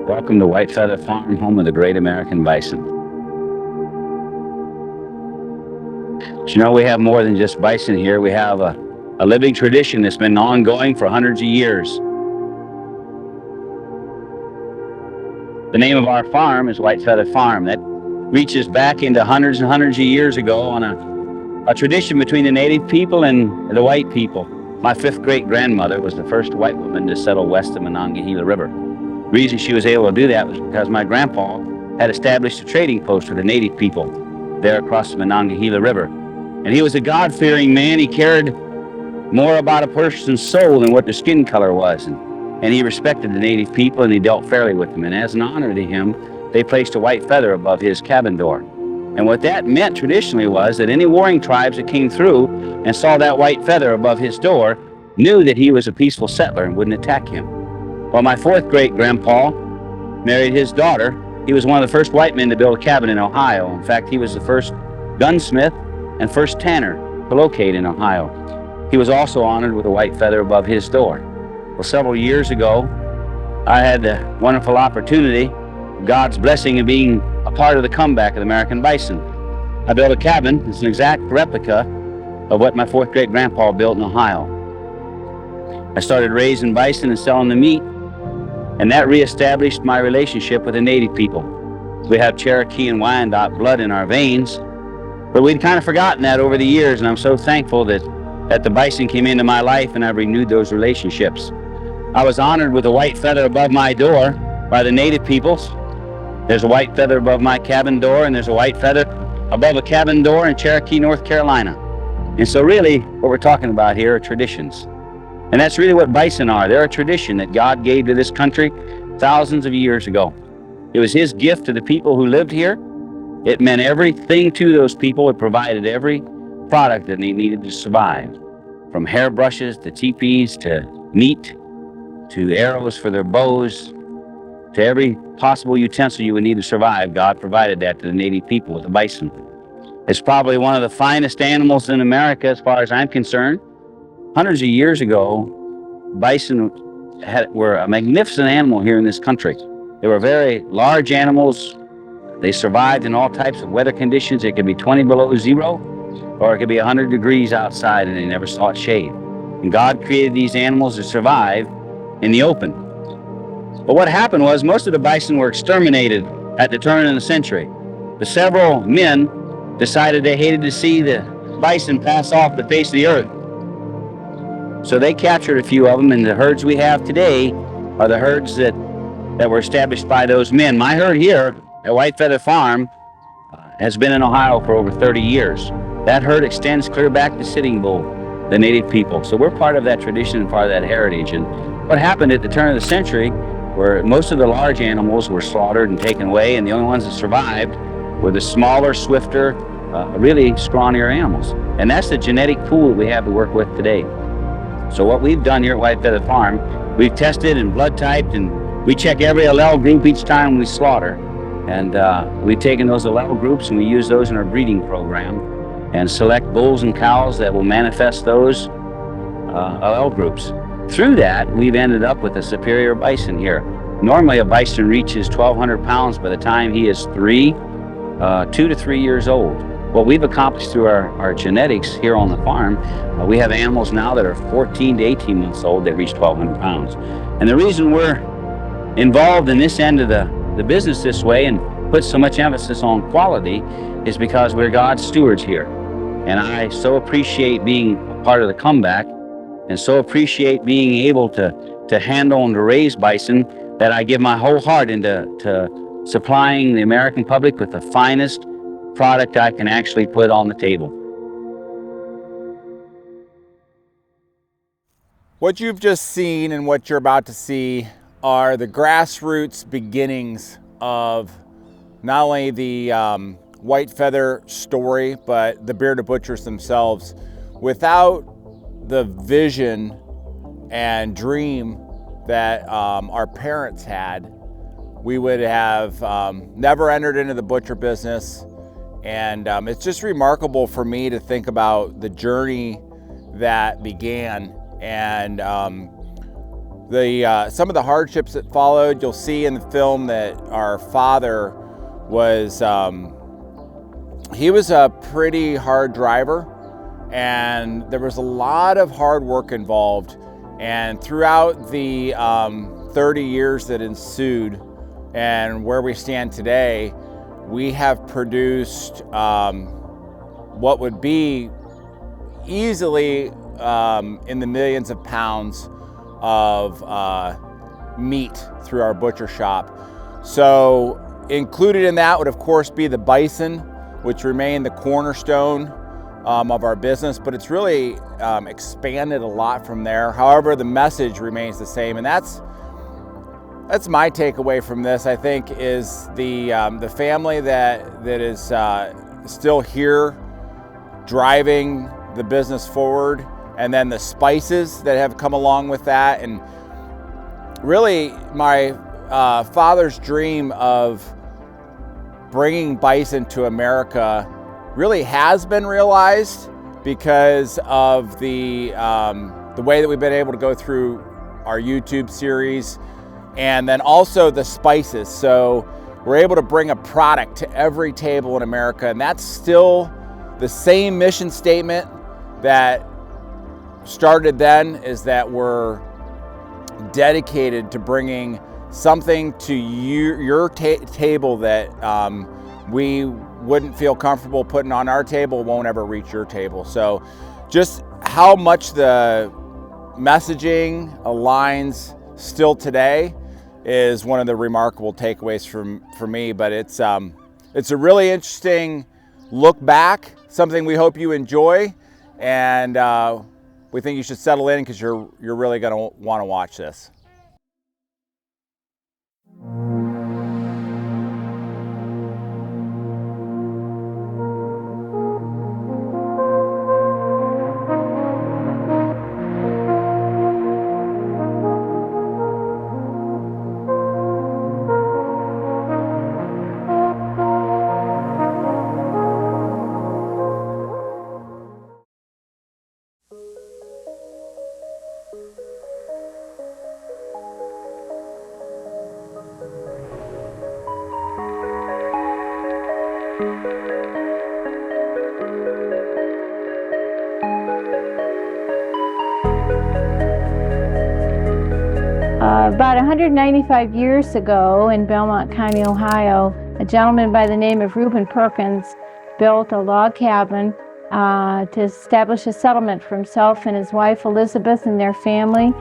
Welcome to WhiteFeather Farm, home of the great American Bison. But you know, we have more than just bison here. We have a living tradition that's been ongoing for hundreds of years. The name of our farm is WhiteFeather Farm. That reaches back into hundreds and hundreds of years ago on a tradition between the native people and the white people. My fifth great-grandmother was the first white woman to settle west of Monongahela River. The reason she was able to do that was because my grandpa had established a trading post with the native people there across the Monongahela River. And he was a God-fearing man. He cared more about a person's soul than what their skin color was. And he respected the native people, and he dealt fairly with them. And as an honor to him, they placed a white feather above his cabin door. And what that meant traditionally was that any warring tribes that came through and saw that white feather above his door knew that he was a peaceful settler and wouldn't attack him. Well, my fourth great-grandpa married his daughter. He was one of the first white men to build a cabin in Ohio. In fact, he was the first gunsmith and first tanner to locate in Ohio. He was also honored with a white feather above his door. Well, several years ago, I had the wonderful opportunity, God's blessing, of being a part of the comeback of the American Bison. I built a cabin. It's an exact replica of what my fourth great-grandpa built in Ohio. I started raising bison and selling the meat, and that reestablished my relationship with the native people. We have Cherokee and Wyandot blood in our veins, but we'd kind of forgotten that over the years, and I'm so thankful that the bison came into my life and I've renewed those relationships. I was honored with a white feather above my door by the native peoples. There's a white feather above my cabin door, and there's a white feather above a cabin door in Cherokee, North Carolina. And so really what we're talking about here are traditions. And that's really what bison are. They're a tradition that God gave to this country thousands of years ago. It was his gift to the people who lived here. It meant everything to those people. It provided every product that they needed to survive, from hairbrushes to teepees to meat to arrows for their bows to every possible utensil you would need to survive. God provided that to the native people with the bison. It's probably one of the finest animals in America as far as I'm concerned. Hundreds of years ago, bison were a magnificent animal here in this country. They were very large animals. They survived in all types of weather conditions. It could be 20 below zero, or it could be 100 degrees outside, and they never sought shade. And God created these animals to survive in the open. But what happened was most of the bison were exterminated at the turn of the century. The several men decided they hated to see the bison pass off the face of the earth. So they captured a few of them, and the herds we have today are the herds that were established by those men. My herd here at WhiteFeather Farm has been in Ohio for over 30 years. That herd extends clear back to Sitting Bull, the native people. So we're part of that tradition and part of that heritage. And what happened at the turn of the century, where most of the large animals were slaughtered and taken away, and the only ones that survived were the smaller, swifter, really scrawnier animals. And that's the genetic pool that we have to work with today. So what we've done here at WhiteFeather Farm, we've tested and blood typed, and we check every allele group each time we slaughter. And we've taken those allele groups and we use those in our breeding program and select bulls and cows that will manifest those allele groups. Through that, we've ended up with a superior bison here. Normally a bison reaches 1,200 pounds by the time he is 2 to 3 years old. What we've accomplished through our genetics here on the farm, we have animals now that are 14 to 18 months old that reach 1,200 pounds. And the reason we're involved in this end of the business this way and put so much emphasis on quality is because we're God's stewards here. And I so appreciate being a part of the comeback and so appreciate being able to handle and to raise bison that I give my whole heart into supplying the American public with the finest product I can actually put on the table. What you've just seen and what you're about to see are the grassroots beginnings of not only the WhiteFeather story, but the Bearded Butchers themselves. Without the vision and dream that our parents had, we would have never entered into the butcher business. And it's just remarkable for me to think about the journey that began. And some of the hardships that followed. You'll see in the film that our father was, he was a pretty hard driver, and there was a lot of hard work involved. And throughout the 30 years that ensued and where we stand today, we have produced what would be easily in the millions of pounds of meat through our butcher shop. So included in that would of course be the bison, which remain the cornerstone of our business, but it's really expanded a lot from there. However, the message remains the same, and that's my takeaway from this, I think, is the family that is still here driving the business forward, and then the spices that have come along with that. And really my father's dream of bringing bison to America really has been realized because of the way that we've been able to go through our YouTube series, and then also the spices. So we're able to bring a product to every table in America, and that's still the same mission statement that started then, is that we're dedicated to bringing something to your table that we wouldn't feel comfortable putting on our table, won't ever reach your table. So just how much the messaging aligns still today is one of the remarkable takeaways for me. But it's a really interesting look back, something we hope you enjoy, and we think you should settle in because you're really going to want to watch this. About 195 years ago in Belmont County, Ohio, a gentleman by the name of Reuben Perkins built a log cabin to establish a settlement for himself and his wife Elizabeth and their family.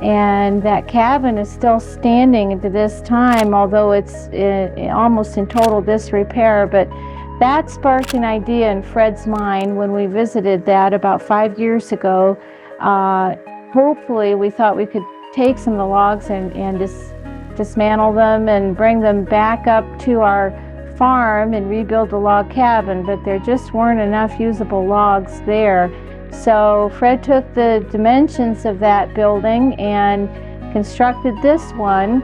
And that cabin is still standing to this time, although it's almost in total disrepair. But that sparked an idea in Fred's mind when we visited that about 5 years ago. Hopefully, we thought we could take some of the logs and dismantle them and bring them back up to our farm and rebuild the log cabin, but there just weren't enough usable logs there. So Fred took the dimensions of that building and constructed this one.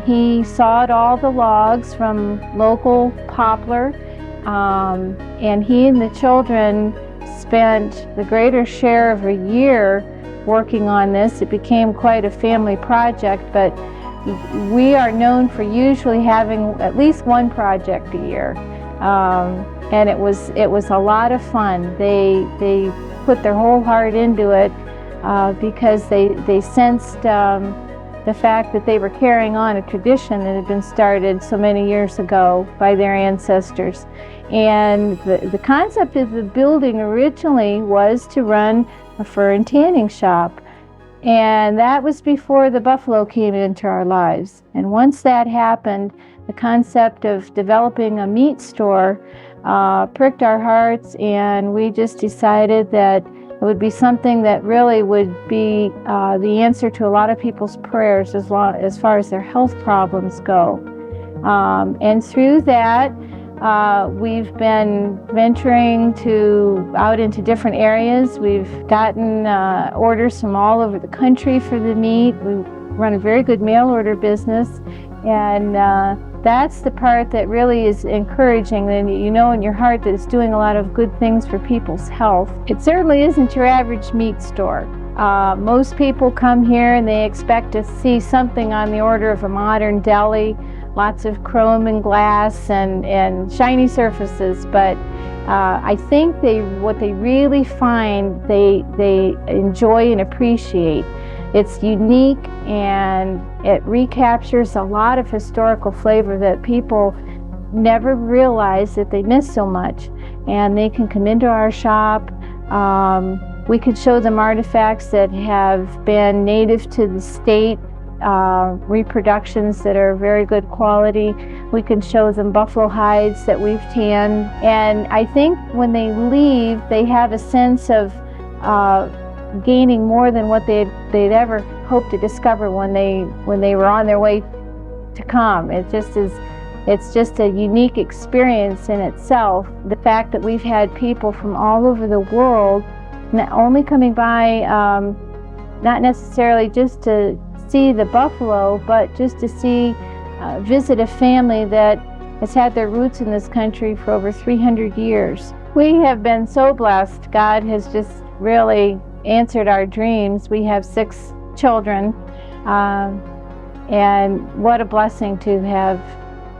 He sawed all the logs from local poplar, and he and the children spent the greater share of a year working on this. It became quite a family project, but we are known for usually having at least one project a year, and it was a lot of fun. They put their whole heart into it because they sensed the fact that they were carrying on a tradition that had been started so many years ago by their ancestors. And the concept of the building originally was to run a fur and tanning shop, and that was before the buffalo came into our lives. And once that happened, the concept of developing a meat store pricked our hearts, and we just decided that it would be something that really would be the answer to a lot of people's prayers as far as their health problems go. And through that, we've been venturing out into different areas. We've gotten orders from all over the country for the meat. We run a very good mail order business, and that's the part that really is encouraging, and you know in your heart that it's doing a lot of good things for people's health. It certainly isn't your average meat store. Most people come here and they expect to see something on the order of a modern deli, lots of chrome and glass and shiny surfaces, but I think what they really find they enjoy and appreciate. It's unique and it recaptures a lot of historical flavor that people never realize that they miss so much. And they can come into our shop. We could show them artifacts that have been native to the state, reproductions that are very good quality. We can show them buffalo hides that we've tanned. And I think when they leave, they have a sense of gaining more than what they'd ever hoped to discover when they were on their way to come. It's just a unique experience in itself. The fact that we've had people from all over the world not only coming by, not necessarily just to see the buffalo, but just to visit a family that has had their roots in this country for over 300 years. We have been so blessed. God has just really answered our dreams. We have 6 children, and what a blessing to have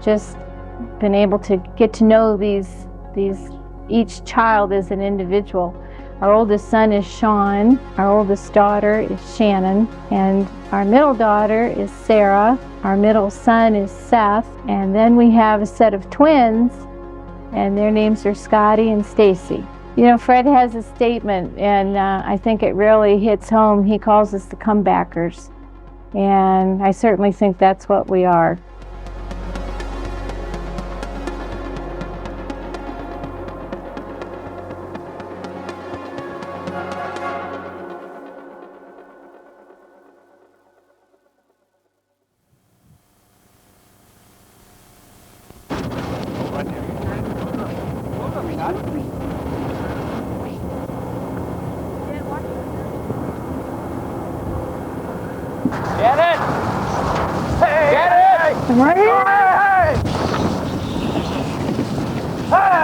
just been able to get to know each child as an individual. Our oldest son is Sean, our oldest daughter is Shannon, and our middle daughter is Sarah, our middle son is Seth, and then we have a set of twins, and their names are Scotty and Stacy. You know, Fred has a statement, and I think it really hits home. He calls us the comebackers, and I certainly think that's what we are. Get it! Hey! Get it! Right here.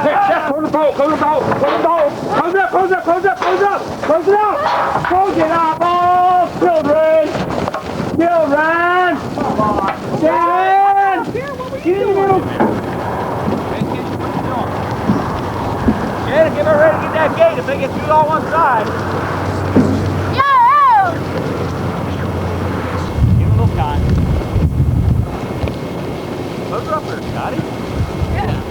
Hey, Seth, close the boat, close the boat, close the boat. Close it up, close it up, close it up, close it up, close it up. Close it up, all children. Children. Come on. Shannon. Get in the middle. Shannon, get ready to get that gate if they get through on one side. Give it a little time. Close her up there, Scotty. Yeah.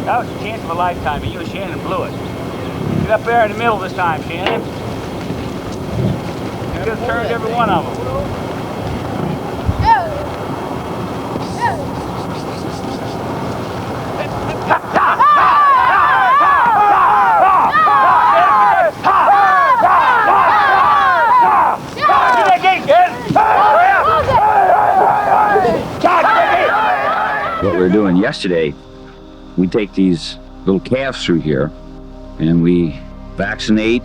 That was a chance of a lifetime, but you and Shannon blew it. Get up there in the middle this time, Shannon. You could have turned every one of them. What we were doing yesterday, we take these little calves through here and we vaccinate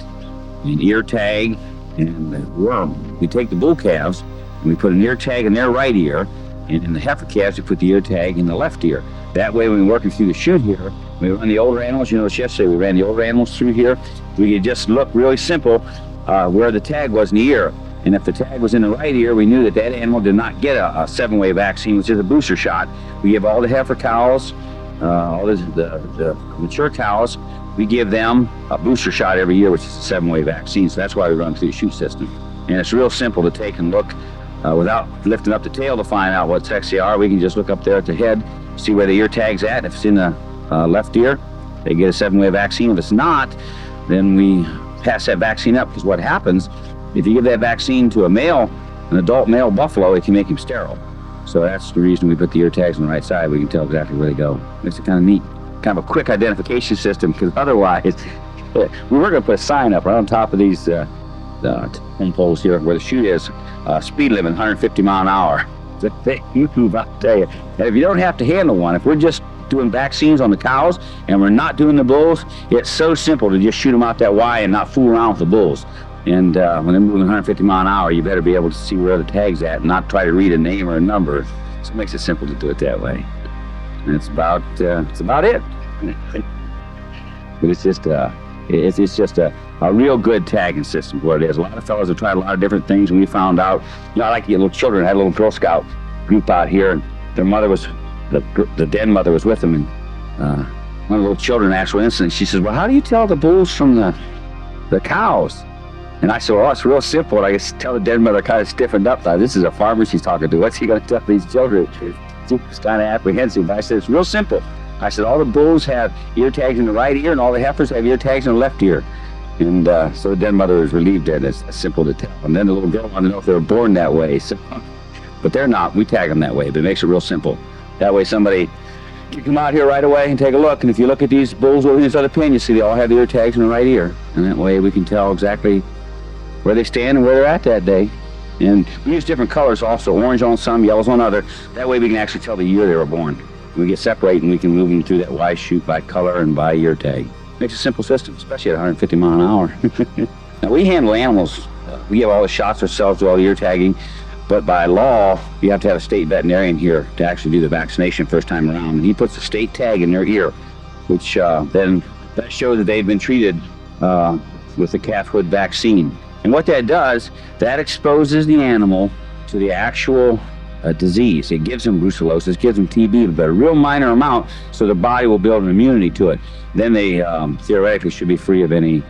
and ear tag and worm. We take the bull calves and we put an ear tag in their right ear, and in the heifer calves we put the ear tag in the left ear. That way when we're working through the chute here, we run the older animals. You noticed yesterday we ran the older animals through here. We could just look really simple where the tag was in the ear. And if the tag was in the right ear, we knew that that animal did not get a 7-way vaccine, which is a booster shot. We give all the heifer cows, all the mature cows, we give them a booster shot every year, which is a 7-way vaccine. So that's why we run through the chute system. And it's real simple to take and look without lifting up the tail to find out what sex they are. We can just look up there at the head, see where the ear tag's at. If it's in the left ear, they get a 7-way vaccine. If it's not, then we pass that vaccine up, because what happens, if you give that vaccine to an adult male buffalo, it can make him sterile. So that's the reason we put the ear tags on the right side. We can tell exactly where they go. Makes it kind of neat, kind of a quick identification system, because otherwise, we were going to put a sign up right on top of these home poles here where the chute is, speed limit 150 mile an hour. You move, I'll tell you. And if you don't have to handle one, if we're just doing vaccines on the cows and we're not doing the bulls, it's so simple to just shoot them out that Y and not fool around with the bulls. And when they're moving 150 mile an hour, you better be able to see where the tag's at and not try to read a name or a number. So it makes it simple to do it that way. And it's about it. But it's just a real good tagging system for what it is. A lot of fellows have tried a lot of different things, and we found out, I like to get little children. I had a little Girl Scout group out here, and their mother was, the den mother was with them, and one of the little children asked one incident, she says, well, how do you tell the bulls from the cows? And I said, well, it's real simple. And I just tell the den mother kind of stiffened up. Thought, this is a farmer she's talking to. What's he going to tell these children? She was kind of apprehensive. But I said, it's real simple. I said, all the bulls have ear tags in the right ear, and all the heifers have ear tags in the left ear. And so the den mother was relieved there. It's simple to tell. And then the little girl wanted to know if they were born that way. So, but they're not. We tag them that way, but it makes it real simple. That way somebody can come out here right away and take a look. And if you look at these bulls over in this other pen, you see they all have the ear tags in the right ear. And that way we can tell exactly where they stand and where they're at that day. And we use different colors also, orange on some, yellows on other. That way we can actually tell the year they were born. We get separate and we can move them through that Y chute by color and by ear tag. Makes a simple system, especially at 150 miles an hour. Now we handle animals. We give all the shots ourselves, do all the ear tagging. But by law, you have to have a state veterinarian here to actually do the vaccination first time around. And he puts a state tag in their ear, which then that shows that they've been treated with the calf hood vaccine. And what that does, that exposes the animal to the actual disease. It gives them brucellosis, gives them TB, but a real minor amount, so the body will build an immunity to it. Then they theoretically should be free of any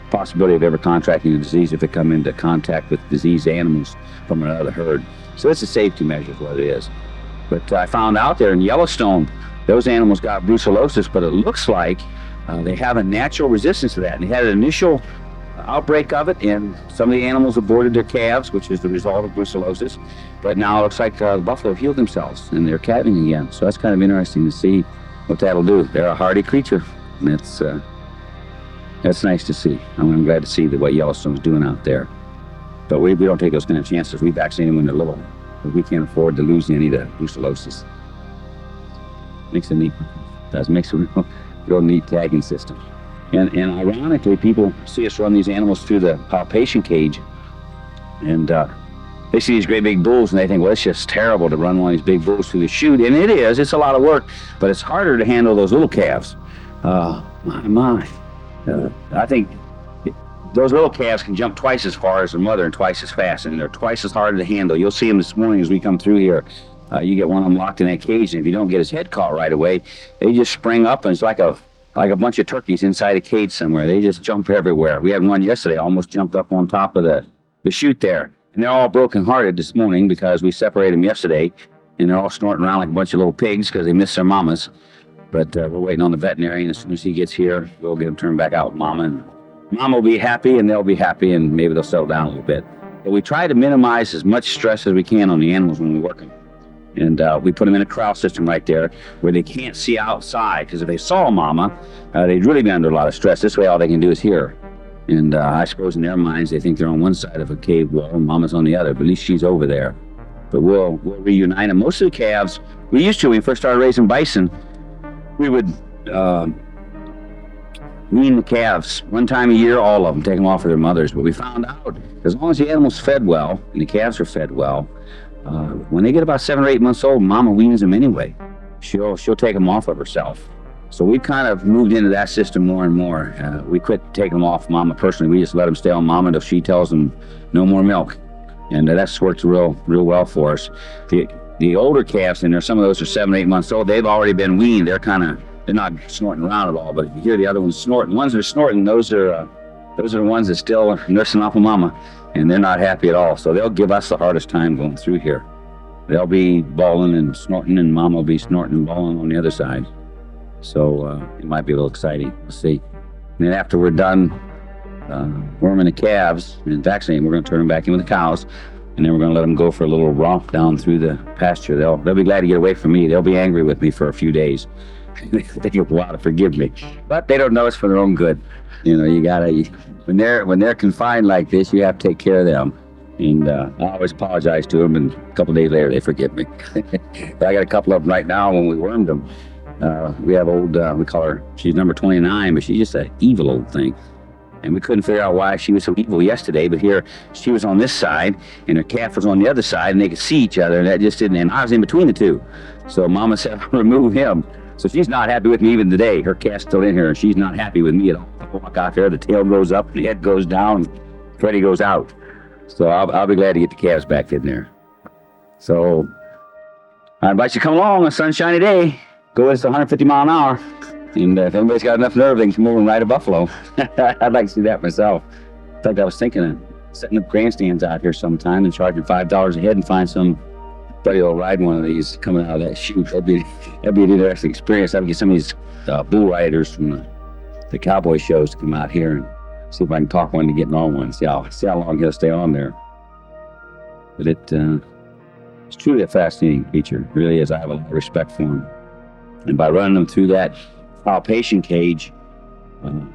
possibility of ever contracting the disease if they come into contact with diseased animals from another herd. So it's a safety measure is what it is. But I found out there in Yellowstone, those animals got brucellosis, but it looks like they have a natural resistance to that. And they had an initial outbreak of it, and some of the animals aborted their calves, which is the result of brucellosis. But now it looks like the buffalo have healed themselves and they're calving again. So that's kind of interesting to see what that'll do. They're a hardy creature, and that's nice to see. I'm glad to see what Yellowstone's doing out there. But we don't take those kind of chances. We vaccinate them when they're little, but we can't afford to lose any of the brucellosis. Makes a real neat tagging system. And ironically, people see us run these animals through the palpation cage, and they see these great big bulls, and they think, well, it's just terrible to run one of these big bulls through the chute. And it is. It's a lot of work, but it's harder to handle those little calves. I think those little calves can jump twice as far as their mother and twice as fast, and they're twice as hard to handle. You'll see them this morning as we come through here. You get one of them locked in that cage, and if you don't get his head caught right away, they just spring up, and it's like a bunch of turkeys inside a cage somewhere. They just jump everywhere. We had one yesterday, almost jumped up on top of the chute there. And they're all broken-hearted this morning because we separated them yesterday, and they're all snorting around like a bunch of little pigs because they miss their mamas. But we're waiting on the veterinarian. As soon as he gets here, we'll get them turned back out with mama. And mama will be happy, and they'll be happy, and maybe they'll settle down a little bit. But we try to minimize as much stress as we can on the animals when we work them. And we put them in a corral system right there where they can't see outside, because if they saw mama, they'd really be under a lot of stress. This way all they can do is hear. And I suppose in their minds they think they're on one side of a cave wall and mama's on the other, but at least she's over there. But we'll reunite them. Most of the calves, we used to, when we first started raising bison, we would wean the calves one time a year, all of them, take them off of their mothers. But we found out, as long as the animal's fed well and the calves are fed well, when they get about 7 or 8 months old, mama weans them anyway. She'll take them off of herself. So we've kind of moved into that system more and more. We quit taking them off mama personally. We just let them stay on mama until she tells them no more milk. And that's worked real well for us. The older calves in there, some of those are 7 or 8 months old, they've already been weaned. They're not snorting around at all. But if you hear the other ones snorting, the ones that are snorting, those are the ones that still are nursing off of mama, and they're not happy at all. So they'll give us the hardest time going through here. They'll be bawling and snorting, and mama will be snorting and bawling on the other side. So it might be a little exciting. We'll see. And then after we're done worming the calves and vaccinating, we're going to turn them back in with the cows, and then we're going to let them go for a little romp down through the pasture. They'll be glad to get away from me. They'll be angry with me for a few days. They take a while to forgive me, but they don't know it's for their own good. You know, you gotta, when they're confined like this, you have to take care of them. And I always apologize to them, and a couple of days later they forgive me. But I got a couple of them right now. When we wormed them, we have old, we call her, she's number 29, but she's just an evil old thing. And we couldn't figure out why she was so evil yesterday, but here she was on this side and her calf was on the other side, and they could see each other, and that just didn't, and I was in between the two. So mama said, remove him. So she's not happy with me even today. Her calf's still in here, and she's not happy with me at all. I walk out there, the tail goes up, the head goes down, Freddie goes out. So I'll be glad to get the calves back in there. So I invite you to come along on a sunshiny day. Go with us 150 miles an hour. And if anybody's got enough nerve, they can come over and ride a buffalo. I'd like to see that myself. In fact, I was thinking of setting up grandstands out here sometime and charging $5 a head and find somebody will ride one of these coming out of that chute. That'd be an interesting experience. I'd get some of these bull riders from the cowboy shows to come out here and see if I can talk one to getting on one. See how long he'll stay on there. But it's truly a fascinating creature. It really is. I have a lot of respect for him. And by running them through that palpation cage,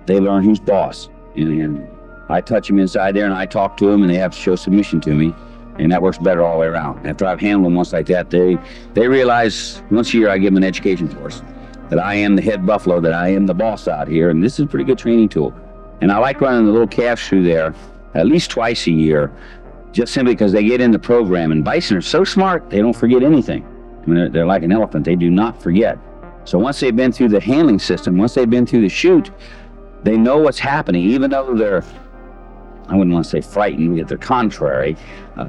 they learn who's boss. And I touch them inside there and I talk to them and they have to show submission to me. And that works better all the way around. After I've handled them once like that, they realize once a year I give them an education course that I am the head buffalo, that I am the boss out here. And this is a pretty good training tool. And I like running the little calves through there at least twice a year, just simply because they get in the program. And bison are so smart, they don't forget anything. I mean, they're like an elephant. They do not forget. So once they've been through the handling system, once they've been through the chute, they know what's happening, even though they're, I wouldn't want to say frightened, yet they're contrary.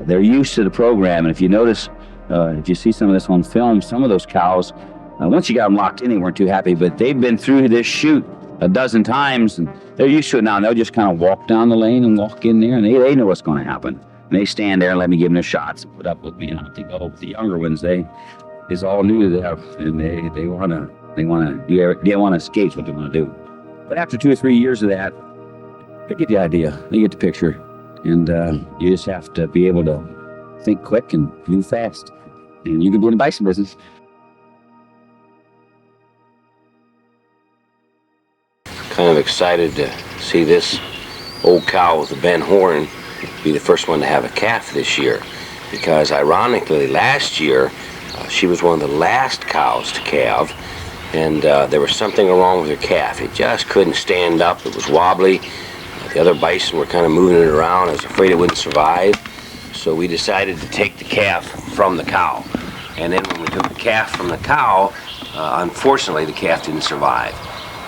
They're used to the program. And if you notice, if you see some of this on film, some of those cows, once you got them locked in, they weren't too happy, but they've been through this chute a dozen times and they're used to it now. And they'll just kind of walk down the lane and walk in there and they know what's going to happen. And they stand there and let me give them their shots and put up with me. And I think, oh, the younger ones, it's all new to them, and they want to escape what they want to do. But after 2 or 3 years of that, they get the idea, they get the picture, and you just have to be able to think quick and move fast, and you can be in the bison business. Kind of excited to see this old cow with the bent horn be the first one to have a calf this year, because ironically last year she was one of the last cows to calve, and there was something wrong with her calf. It just couldn't stand up. It was wobbly. The other bison were kind of moving it around. I was afraid it wouldn't survive. So we decided to take the calf from the cow. And then when we took the calf from the cow, unfortunately the calf didn't survive.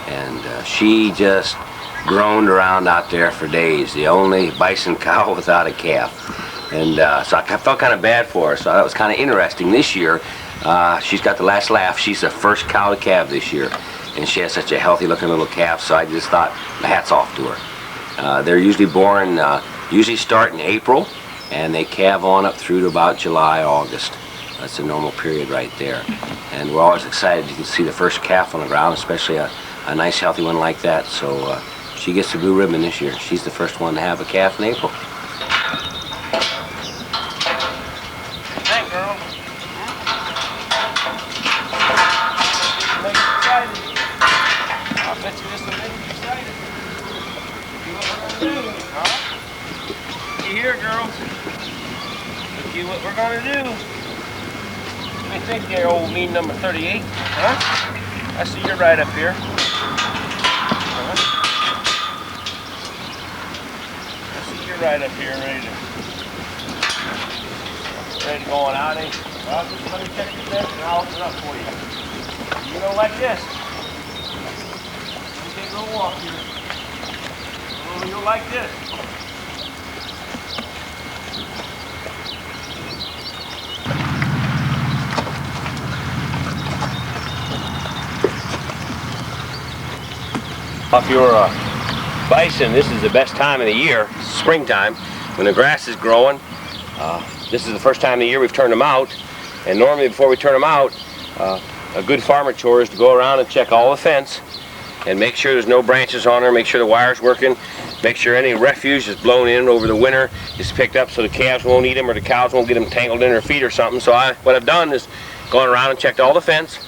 And she just groaned around out there for days, the only bison cow without a calf. And so I felt kind of bad for her, so that was kind of interesting. This year, she's got the last laugh. She's the first cow to calve this year, and she has such a healthy looking little calf, so I just thought, hats off to her. They're usually born, usually start in April, and they calve on up through to about July, August. That's the normal period right there. And we're always excited to see the first calf on the ground, especially a nice healthy one like that. So she gets the blue ribbon this year. She's the first one to have a calf in April. What we're gonna do. What do you think there, old mean number 38? Huh? I see you're right up here. I see you're right up here, ready to go on out, eh? Well, just let me check the fence and I'll open it up for you. You know, like this. You take a little walk here. Oh, you'll like this. Off your bison, this is the best time of the year, springtime, when the grass is growing. This is the first time of the year we've turned them out, and normally before we turn them out, a good farmer chore is to go around and check all the fence and make sure there's no branches on her, make sure the wire's working, make sure any refuse is blown in over the winter is picked up so the calves won't eat them or the cows won't get them tangled in their feet or something. So what I've done is gone around and checked all the fence,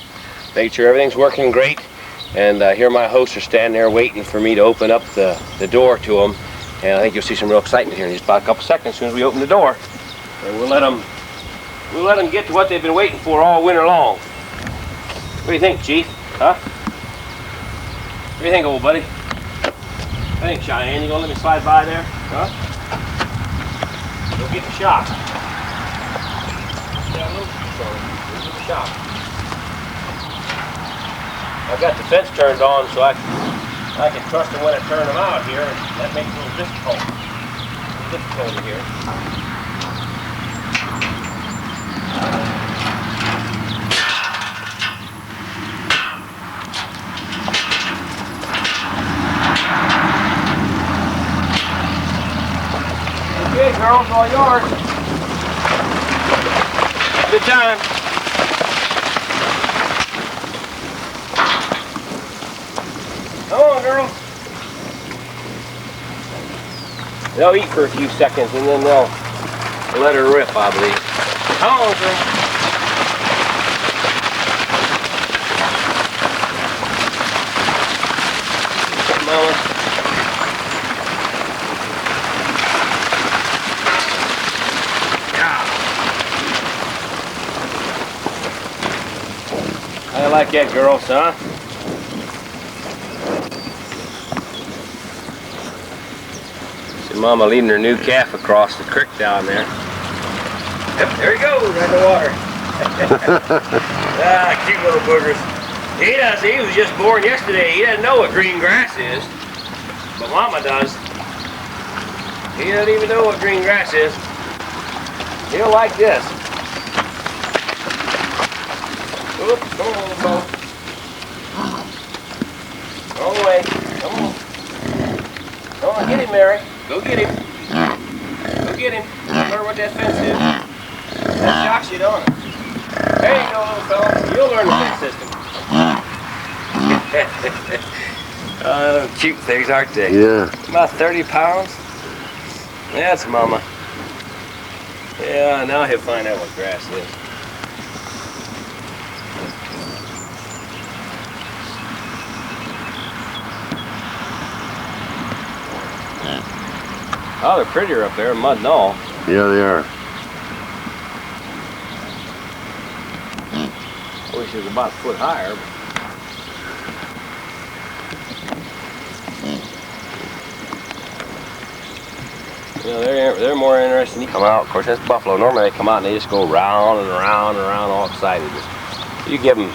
made sure everything's working great. And here my hosts are standing there waiting for me to open up the door to them. And I think you'll see some real excitement here in just about a couple seconds as soon as we open the door. And we'll let them get to what they've been waiting for all winter long. What do you think, Chief? Huh? What do you think, old buddy? I think, Cheyenne, you gonna let me slide by there? Huh? Go get the shop. Got a little piece on it. Go get the shop. I've got the fence turned on so I can trust them when I turn them out here. That makes it a little difficult. Here. Okay, girls, all yours. Good time. Come on, girls. They'll eat for a few seconds and then they'll let her rip, I believe. Come on, girl. Come on. I like that, girls, huh? Mama leading her new calf across the creek down there. Yep, there he goes, right in the water. Cute little boogers. He was just born yesterday. He doesn't know what green grass is, but Mama does. He doesn't even know what green grass is. He'll like this. Oops, come on, little boat. All the way, come on. Come on, get him, Mary. Go get him. Go get him. Learn what that fence is. That shocks you, don't it? There you go, little fella. You'll learn the fence system. Oh, cute things, aren't they? Yeah. About 30 pounds. That's Mama. Yeah, now he'll find out what grass is. Oh, they're prettier up there, mud and all. Yeah, they are. I wish it was about a foot higher. You know, they're more interesting. You come out, of course, that's buffalo. Normally they come out and they just go round and around and around, all excited. You give them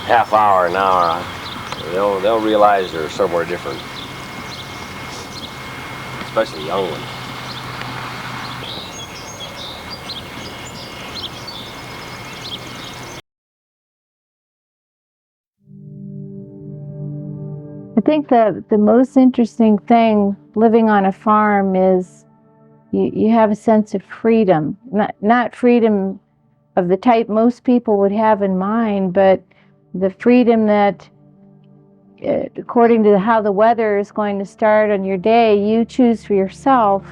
half hour, an hour, they'll realize they're somewhere different. Especially young ones. I think the most interesting thing living on a farm is you have a sense of freedom. Not freedom of the type most people would have in mind, but the freedom that according to how the weather is going to start on your day, you choose for yourself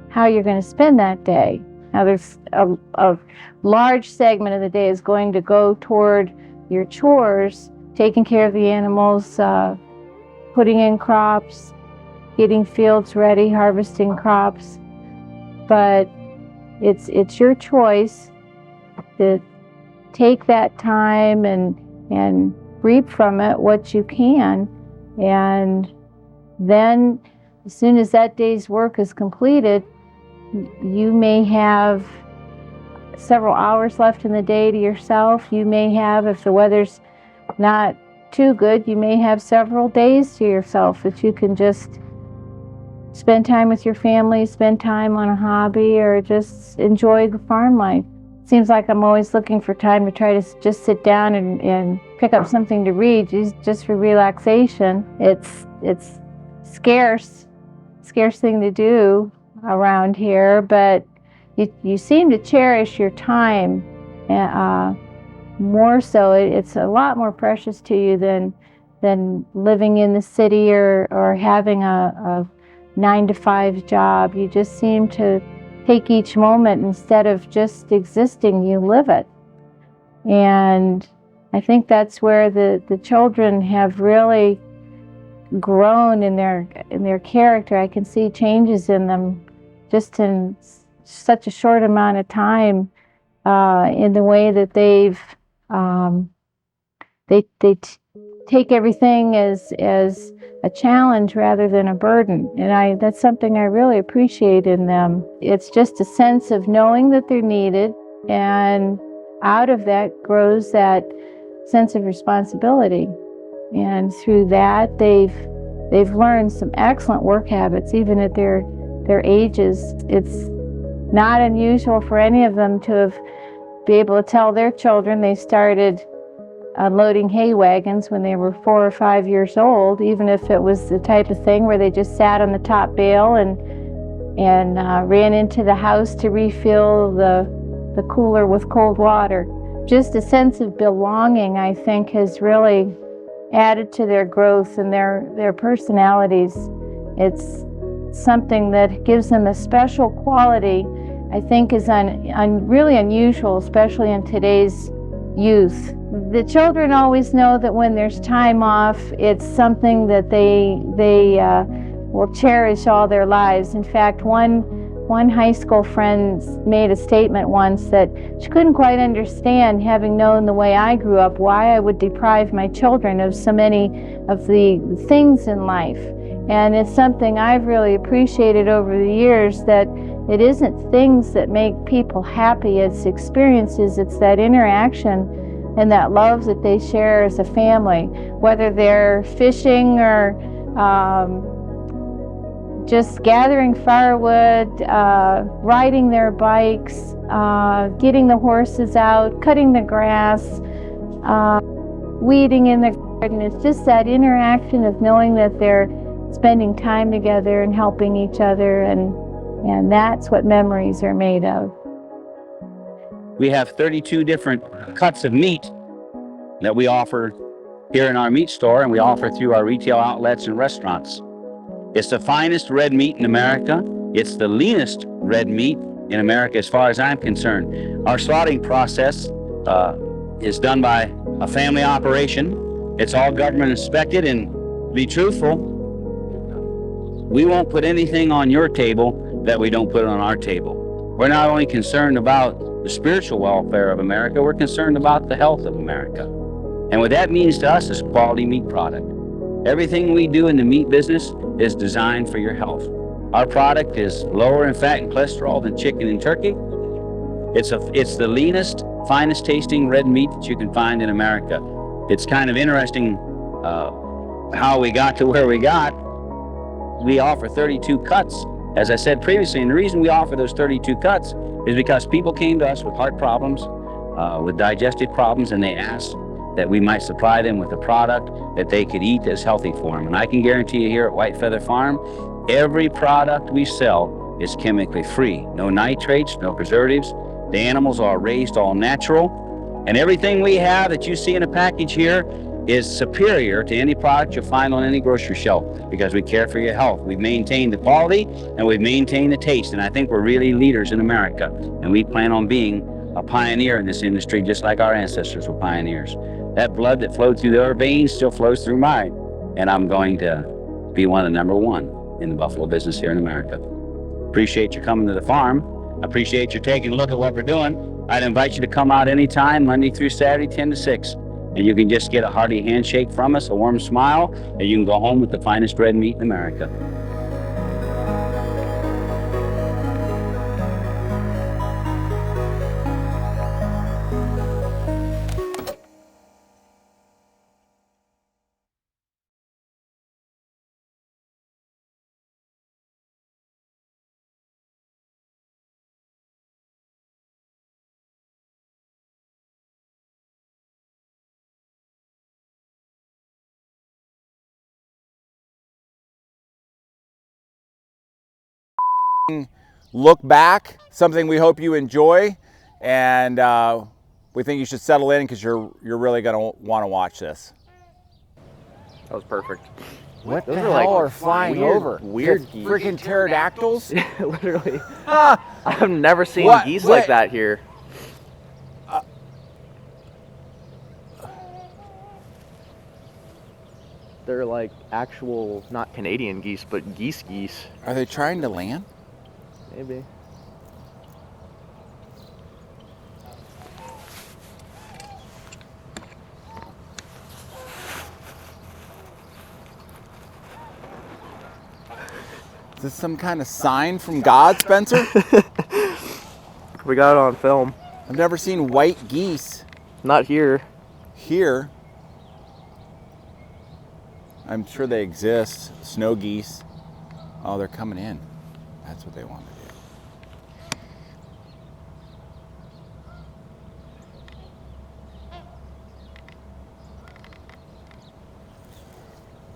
how you're going to spend that day. Now there's a large segment of the day is going to go toward your chores, taking care of the animals, putting in crops, getting fields ready, harvesting crops. But it's your choice to take that time and reap from it what you can, and then as soon as that day's work is completed, you may have several hours left in the day to yourself. You may have, if the weather's not too good, you may have several days to yourself that you can just spend time with your family, spend time on a hobby, or just enjoy the farm life. Seems like I'm always looking for time to try to just sit down and pick up something to read just for relaxation. It's scarce thing to do around here, but you seem to cherish your time more so. It's a lot more precious to you than living in the city or having a 9-to-5 job. You just seem to take each moment, instead of just existing, you live it. And I think that's where the children have really grown in their character. I can see changes in them just in such a short amount of time, in the way that they take everything as a challenge rather than a burden. And that's something I really appreciate in them. It's just a sense of knowing that they're needed, and out of that grows that sense of responsibility. And through that, they've learned some excellent work habits, even at their ages. It's not unusual for any of them to have be able to tell their children they started unloading hay wagons when they were 4 or 5 years old, even if it was the type of thing where they just sat on the top bale and ran into the house to refill the cooler with cold water. Just a sense of belonging, I think, has really added to their growth and their personalities. It's something that gives them a special quality, I think, is really unusual, especially in today's youth. The children always know that when there's time off, it's something that they will cherish all their lives. In fact, one high school friend made a statement once that she couldn't quite understand, having known the way I grew up, why I would deprive my children of so many of the things in life. And it's something I've really appreciated over the years, that it isn't things that make people happy, it's experiences, it's that interaction and that love that they share as a family, whether they're fishing or just gathering firewood, riding their bikes, getting the horses out, cutting the grass, weeding in the garden. It's just that interaction of knowing that they're spending time together and helping each other, and that's what memories are made of. We have 32 different cuts of meat that we offer here in our meat store, and we offer through our retail outlets and restaurants. It's the finest red meat in America. It's the leanest red meat in America as far as I'm concerned. Our slaughtering process is done by a family operation. It's all government inspected, and to be truthful, we won't put anything on your table that we don't put on our table. We're not only concerned about the spiritual welfare of America, we're concerned about the health of America. And what that means to us is quality meat product. Everything we do in the meat business is designed for your health. Our product is lower in fat and cholesterol than chicken and turkey. It's the leanest, finest tasting red meat that you can find in America. It's kind of interesting how we got to where we got. We offer 32 cuts, as I said previously, and the reason we offer those 32 cuts is because people came to us with heart problems, with digestive problems, and they asked that we might supply them with a product that they could eat that's healthy for them. And I can guarantee you here at WhiteFeather Farm, every product we sell is chemically free. No nitrates, no preservatives. The animals are raised all natural. And everything we have that you see in a package here is superior to any product you'll find on any grocery shelf, because we care for your health. We've maintained the quality and we've maintained the taste. And I think we're really leaders in America. And we plan on being a pioneer in this industry, just like our ancestors were pioneers. That blood that flowed through their veins still flows through mine. And I'm going to be one of the #1 in the buffalo business here in America. Appreciate you coming to the farm. Appreciate you taking a look at what we're doing. I'd invite you to come out anytime, Monday through Saturday, 10 to 6. And you can just get a hearty handshake from us, a warm smile, and you can go home with the finest red meat in America. Look back, something we hope you enjoy, and we think you should settle in because you're really going to want to watch this. That was perfect. What Those the are hell like are flying over? Weird geese. Freaking pterodactyls? Literally. I've never seen geese What? like that here. They're like actual, not Canadian geese, but geese. Are they trying to land? Maybe. Is this some kind of sign from God, Spencer? We got it on film. I've never seen white geese. Not here. Here, I'm sure they exist, snow geese. Oh, they're coming in. That's what they wanted.